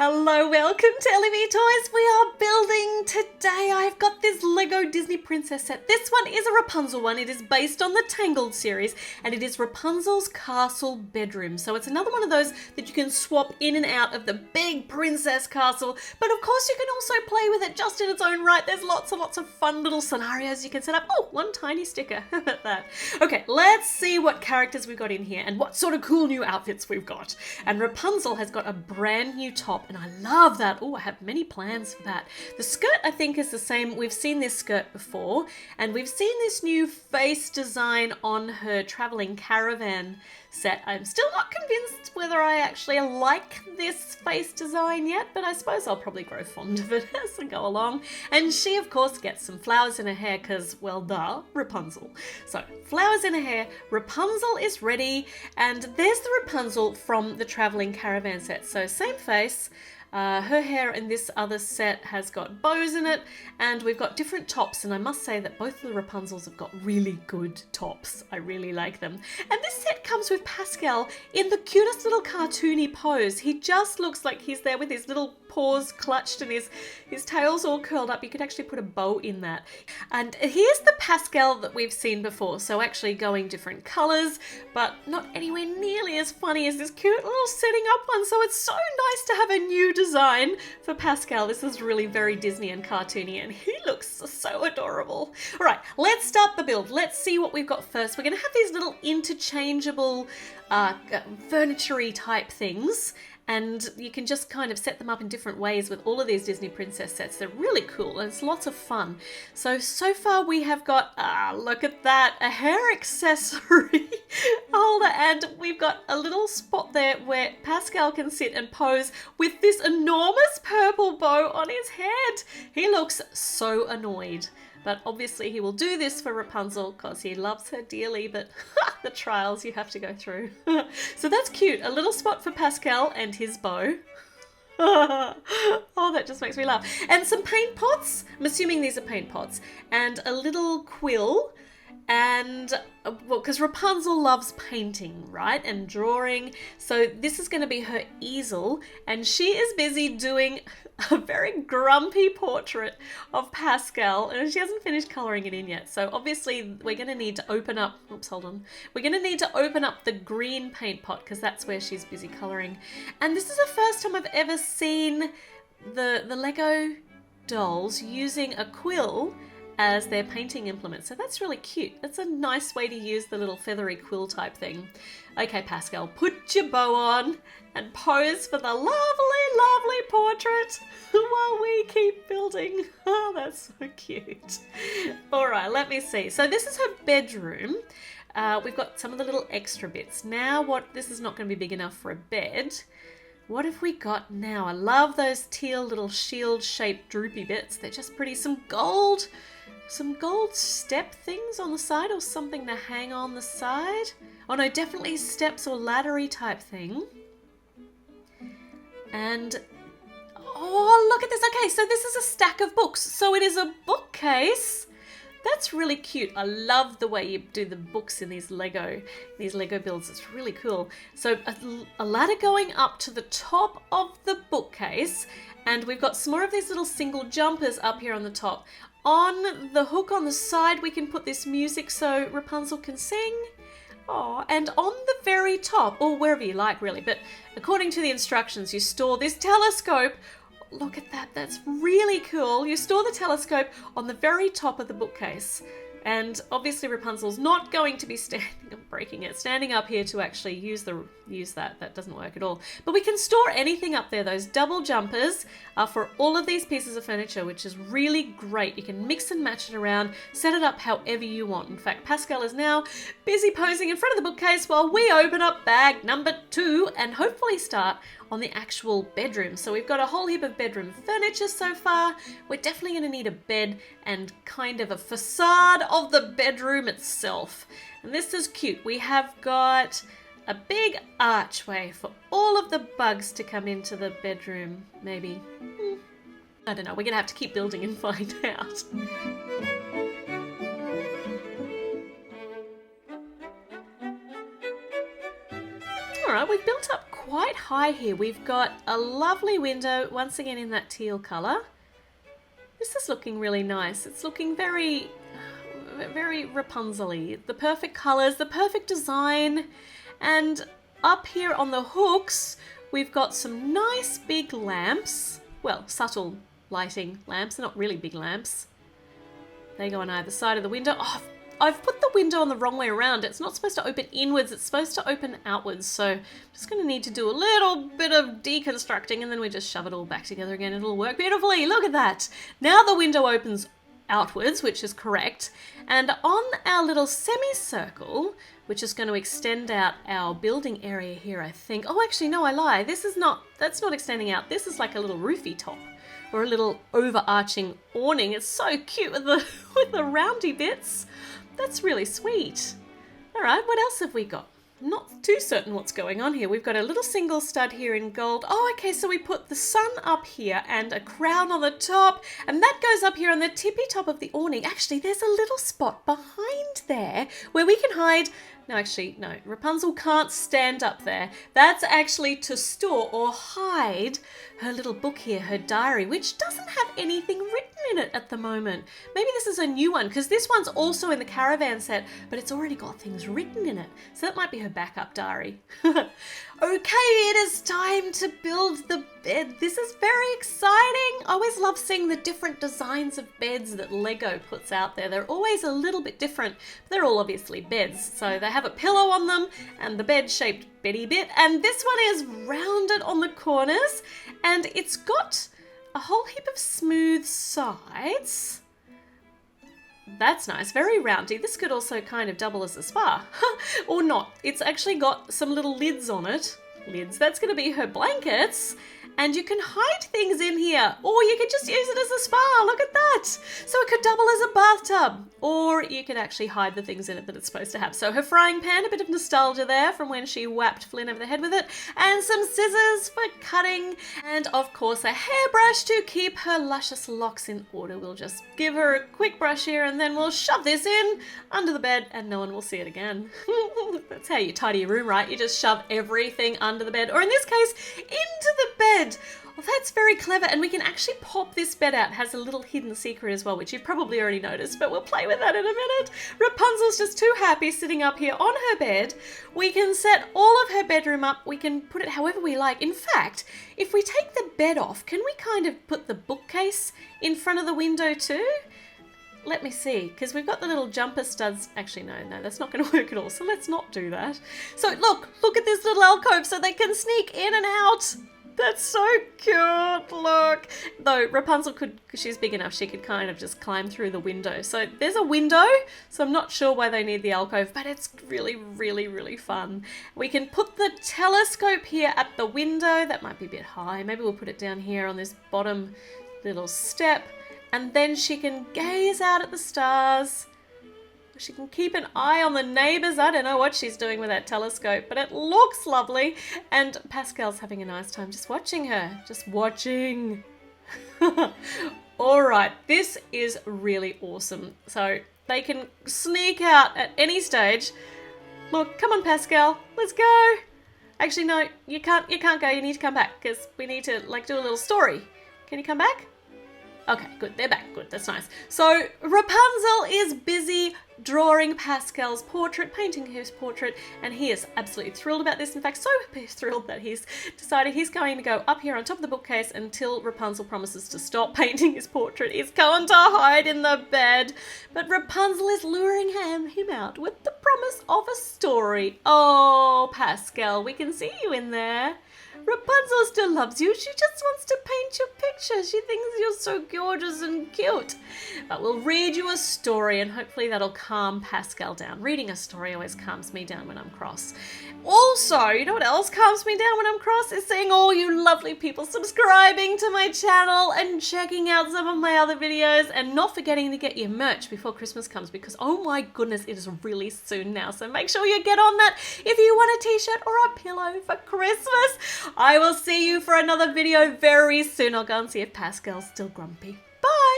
Hello, welcome to LEV Toys. We are building today. I've got this Lego Disney princess set. This one is a Rapunzel one. It is based on the Tangled series and it is Rapunzel's castle bedroom. So it's another one of those that you can swap in and out of the big princess castle. But of course you can also play with it just in its own right. There's lots and lots of fun little scenarios you can set up. Oh, one tiny sticker. How about that? Okay, let's see what characters we've got in here and what sort of cool new outfits we've got. And Rapunzel has got a brand new top. And I love that. Oh, I have many plans for that. The skirt, I think, is the same. We've seen this skirt before, and we've seen this new face design on her traveling caravan set. I'm still not convinced whether I actually like this face design yet, but I suppose I'll probably grow fond of it as I go along. And she, of course, gets some flowers in her hair because, well, duh, Rapunzel. So, flowers in her hair, Rapunzel is ready, and there's the Rapunzel from the traveling caravan set. So, same face. Her hair in this other set has got bows in it, and we've got different tops, and I must say that both of the Rapunzels have got really good tops. I really like them. And this set comes with Pascal in the cutest little cartoony pose. He just looks like he's there with his little paws clutched and his tail's all curled up. You could actually put a bow in that. And here's the Pascal that we've seen before, so actually going different colours, but not anywhere nearly as funny as this cute little setting up one. So it's so nice to have a new design for Pascal. This is really very Disney and cartoony, and he looks so adorable. All right, let's start the build. Let's see what we've got first. We're going to have these little interchangeable furniture-y type things, and you can just kind of set them up in different ways with all of these Disney princess sets. They're really cool and it's lots of fun. So far we have got, look at that, a hair accessory holder, and we've got a little spot there where Pascal can sit and pose with this enormous purple bow on his head. He looks so annoyed. But obviously he will do this for Rapunzel because he loves her dearly, but the trials you have to go through. So that's cute. A little spot for Pascal and his bow. Oh, that just makes me laugh. And some paint pots. I'm assuming these are paint pots. And a little quill. And, well, because Rapunzel loves painting, right? And drawing. So this is going to be her easel. And she is busy doing a very grumpy portrait of Pascal. And she hasn't finished colouring it in yet. So obviously we're going to need to open up... Oops, hold on. We're going to need to open up the green paint pot because that's where she's busy colouring. And this is the first time I've ever seen the Lego dolls using a quill as their painting implement. So that's really cute. That's a nice way to use the little feathery quill type thing. Okay, Pascal, put your bow on and pose for the lovely, lovely portrait while we keep building. Oh, that's so cute. All right, let me see. So this is her bedroom. We've got some of the little extra bits. Now this is not going to be big enough for a bed. What have we got now? I love those teal little shield-shaped droopy bits. They're just pretty. Some gold step things on the side, or something to hang on the side. Oh no, definitely steps or laddery type thing. And, oh, look at this. Okay, so this is a stack of books. So it is a bookcase. That's really cute. I love the way you do the books in these Lego builds. It's really cool. So a ladder going up to the top of the bookcase, and we've got some more of these little single jumpers up here on the top. On the hook on the side, we can put this music so Rapunzel can sing. Oh, and on the very top, or wherever you like really, but according to the instructions, you store this telescope. Look at that, that's really cool. You store the telescope on the very top of the bookcase. And obviously Rapunzel's not going to be standing up here to actually use that. That doesn't work at all. But we can store anything up there. Those double jumpers are for all of these pieces of furniture, which is really great. You can mix and match it around, set it up however you want. In fact, Pascal is now busy posing in front of the bookcase while we open up bag number 2 and hopefully start on the actual bedroom. So we've got a whole heap of bedroom furniture so far. We're definitely going to need a bed and kind of a facade of the bedroom itself. And this is cute. We have got a big archway for all of the bugs to come into the bedroom, maybe. I don't know. We're going to have to keep building and find out. All right, we've built up quite high here. We've got a lovely window, once again in that teal colour. This is looking really nice. It's looking very Rapunzel-y. The perfect colours, the perfect design. And up here on the hooks, we've got some nice big lamps. Well, subtle lighting lamps. They're not really big lamps. They go on either side of the window. Oh, I've put the window on the wrong way around. It's not supposed to open inwards. It's supposed to open outwards. So I'm just going to need to do a little bit of deconstructing and then we just shove it all back together again. It'll work beautifully. Look at that. Now the window opens outwards, which is correct. And on our little semicircle, which is going to extend out our building area here, I think. Oh, actually, no, I lie. That's not extending out. This is like a little roofy top or a little overarching awning. It's so cute with the, with the roundy bits. That's really sweet. All right, what else have we got? I'm not too certain what's going on here. We've got a little single stud here in gold. Oh, okay, so we put the sun up here and a crown on the top, and that goes up here on the tippy top of the awning. Actually, there's a little spot behind there where we can hide. No, actually, no. Rapunzel can't stand up there. That's actually to store or hide her little book here, her diary, which doesn't have anything written in it at the moment. Maybe this is a new one because this one's also in the caravan set, but it's already got things written in it. So that might be her backup diary. Okay, it is time to build the bed. This is very exciting. I always love seeing the different designs of beds that Lego puts out there. They're always a little bit different. They're all obviously beds. So they have a pillow on them and the bed-shaped beddy bit. And this one is rounded on the corners and it's got a whole heap of smooth sides. That's nice, very roundy. This could also kind of double as a spa, or not. It's actually got some little lids on it. Lids, that's going to be her blankets. And you can hide things in here, or you could just use it as a spa. Look at that. So it could double as a bathtub, or you could actually hide the things in it that it's supposed to have. So her frying pan, a bit of nostalgia there from when she whapped Flynn over the head with it, and some scissors for cutting, and of course a hairbrush to keep her luscious locks in order. We'll just give her a quick brush here, and then we'll shove this in under the bed, and no one will see it again. That's how you tidy your room, right? You just shove everything under the bed, or in this case, into the bed. Well, that's very clever, and we can actually pop this bed out. It has a little hidden secret as well, which you've probably already noticed, but we'll play with that in a minute. Rapunzel's just too happy sitting up here on her bed. We can set all of her bedroom up. We can put it however we like. In fact, if we take the bed off, can we kind of put the bookcase in front of the window too? Let me see, because we've got the little jumper studs. Actually, no, that's not going to work at all, so let's not do that. So look at this little alcove so they can sneak in and out. That's so cute, look. Though Rapunzel could, because she's big enough, she could kind of just climb through the window. So there's a window, so I'm not sure why they need the alcove, but it's really, really, really fun. We can put the telescope here at the window. That might be a bit high. Maybe we'll put it down here on this bottom little step. And then she can gaze out at the stars. She can keep an eye on the neighbours. I don't know what she's doing with that telescope, but it looks lovely. And Pascal's having a nice time just watching her. Just watching. All right, this is really awesome. So they can sneak out at any stage. Look, come on, Pascal, let's go. Actually, no, you can't go. You need to come back because we need to do a little story. Can you come back? Okay, good. They're back. Good. That's nice. So Rapunzel is busy drawing Pascal's portrait, painting his portrait, and he is absolutely thrilled about this. In fact, so thrilled that he's decided he's going to go up here on top of the bookcase until Rapunzel promises to stop painting his portrait. He's going to hide in the bed, but Rapunzel is luring him out with the promise of a story. Oh, Pascal, we can see you in there. Rapunzel still loves you. She just wants to paint your picture. She thinks you're so gorgeous and cute. But we'll read you a story and hopefully that'll calm Pascal down. Reading a story always calms me down when I'm cross. Also, you know what else calms me down when I'm cross? Is seeing all you lovely people subscribing to my channel and checking out some of my other videos and not forgetting to get your merch before Christmas comes because, oh my goodness, it is really soon now. So make sure you get on that if you want a t-shirt or a pillow for Christmas. I will see you for another video very soon. I'll go and see if Pascal's still grumpy. Bye!